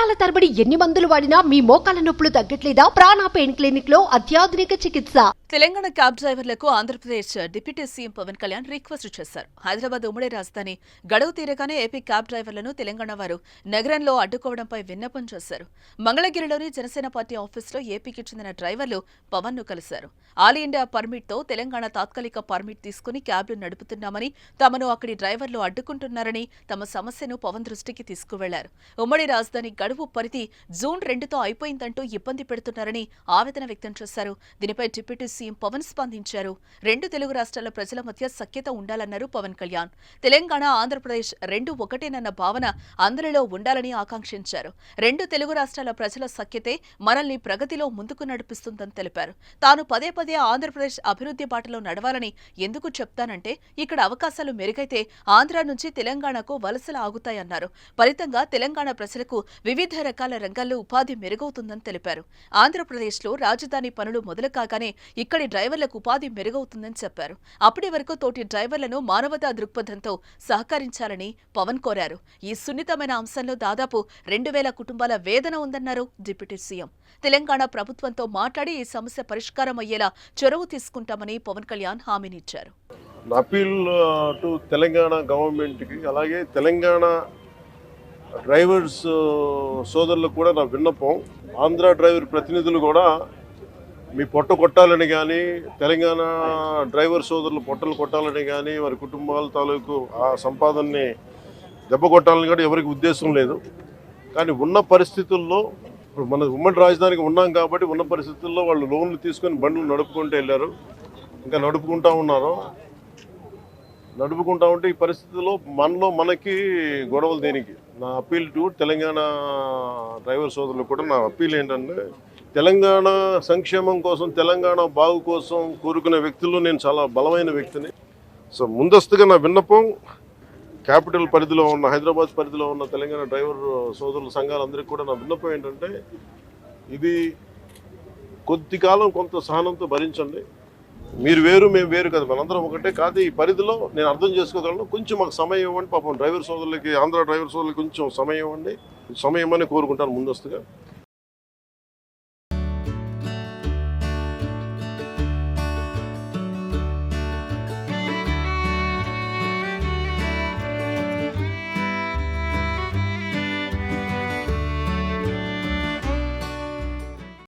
సంవత్సరాల తరబడి ఎన్ని మందులు వాడినా మీ మోకాల నొప్పులు తగ్గట్లేదా? ప్రాణ పెయిన్ క్లినిక్ లో అత్యాధునిక చికిత్స. తెలంగాణ క్యాబ్ డ్రైవర్లకు Andhra Pradesh deputy CM Pawan Kalyan request చేశారు. హైదరాబాద్ ఉమ్మడి రాజధాని గడువు తీరగానే ఏపీ క్యాబ్ డ్రైవర్లను తెలంగాణ వారు నగరంలో అడ్డుకోవడంపై విన్నపం చేశారు. మంగళగిరిలోని జనసేన పార్టీ ఆఫీసులో ఏపీకి చెందిన డ్రైవర్లు పవన్ ను కలిశారు. ఆల్ ఇండియా పర్మిట్ తో తెలంగాణ తాత్కాలిక పర్మిట్ తీసుకుని క్యాబ్లు నడుపుతున్నామని, తమను అక్కడి డ్రైవర్లు అడ్డుకుంటున్నారని తమ సమస్యను పవన్ దృష్టికి తీసుకువెళ్లారు. ఉమ్మడి రాజధాని గడువు పరిధి జూన్ 2తో అయిపోయిందంటూ ఇబ్బంది పెడుతున్నారని ఆవేదన వ్యక్తం చేశారు. దీనిపై డిప్యూటీ సీఎం పవన్ స్పందించారు. రెండు తెలుగు రాష్ట్రాల ప్రజల మధ్య సఖ్యత ఉండాలన్నారు పవన్ కళ్యాణ్. తెలంగాణ, ఆంధ్రప్రదేశ్ రెండు ఒకటేనన్న భావన అందరిలో ఉండాలని ఆకాంక్షించారు. రెండు తెలుగు రాష్ట్రాల ప్రజల సఖ్యతే మనల్ని ప్రగతిలో ముందుకు నడిపిస్తుందని తెలిపారు. తాను పదే పదే ఆంధ్రప్రదేశ్ అభివృద్ధి బాటలో నడవాలని ఎందుకు చెప్తానంటే, ఇక్కడ అవకాశాలు మెరుగైతే ఆంధ్ర నుంచి తెలంగాణకు వలసలు ఆగుతాయన్నారు. ఫలితంగా తెలంగాణ ప్రజలకు వివిధ రకాల రంగాల్లో ఉపాధి మెరుగవుతుందని తెలిపారు. ఆంధ్రప్రదేశ్లో రాజధాని పనులు మొదలు కాగానే ఇక్కడి డ్రైవర్లకు ఉపాధి మెరుగవుతుందని చెప్పారు. అప్పటి వరకు తోటి డ్రైవర్లను మానవతా దృక్పథంతో సహకరించాలని పవన్ కోరారు. ఈ సున్నితమైన అంశంలో దాదాపు 2000 కుటుంబాల వేదన ఉందన్నారు డిప్యూటీ సీఎం. తెలంగాణ ప్రభుత్వంతో మాట్లాడి ఈ సమస్య పరిష్కారం అయ్యేలా చొరవ తీసుకుంటామని పవన్ కళ్యాణ్ హామీనిచ్చారు. అపీల్ టు తెలంగాణ గవర్నమెంట్కి, అలాగే తెలంగాణ డ్రైవర్స్ సోదరులకు కూడా నా విన్నపం, ఆంధ్ర డ్రైవర్ ప్రతినిధులు కూడా మీ పొట్ట కొట్టాలని కానీ, తెలంగాణ డ్రైవర్ సోదరులు పొట్టలు కొట్టాలని కానీ, వారి కుటుంబాల తాలూకు ఆ సంపాదనని దెబ్బ కొట్టాలని కూడా ఎవరికి ఉద్దేశం లేదు. కానీ ఉన్న పరిస్థితుల్లో, ఇప్పుడు మన ఉమ్మడి రాజధానికి ఉన్నాం కాబట్టి ఉన్న పరిస్థితుల్లో వాళ్ళు లోన్లు తీసుకొని బండ్లు నడుపుకుంటూ వెళ్ళారు, ఇంకా నడుపుకుంటూ ఉన్నారు. నడుపుకుంటా ఉంటే ఈ పరిస్థితుల్లో మనకి గొడవలు దేనికి? నా అప్పీల్ టు తెలంగాణ డ్రైవర్ సోదరులకు కూడా నా అప్పీల్ ఏంటంటే, తెలంగాణ సంక్షేమం కోసం, తెలంగాణ బాగు కోసం కోరుకునే వ్యక్తుల్లో నేను చాలా బలమైన వ్యక్తిని. సో ముందస్తుగా నా విన్నపం క్యాపిటల్ పరిధిలో ఉన్న, హైదరాబాద్ పరిధిలో ఉన్న తెలంగాణ డ్రైవర్ సోదరుల సంఘాలందరికీ కూడా నా విన్నపం ఏంటంటే, ఇది కొద్ది కాలం కొంత సహనంతో భరించండి. మీరు వేరు, మేము వేరు కదా, మనందరం ఒకటే. కాదు, ఈ పరిధిలో నేను అర్థం చేసుకోగలను, కొంచెం మాకు సమయం ఇవ్వండి. పాపం డ్రైవర్ సోదరులకి, ఆంధ్ర డ్రైవర్ సోదరులకి కొంచెం సమయం ఇవ్వండి. సమయం అని కోరుకుంటాను ముందస్తుగా.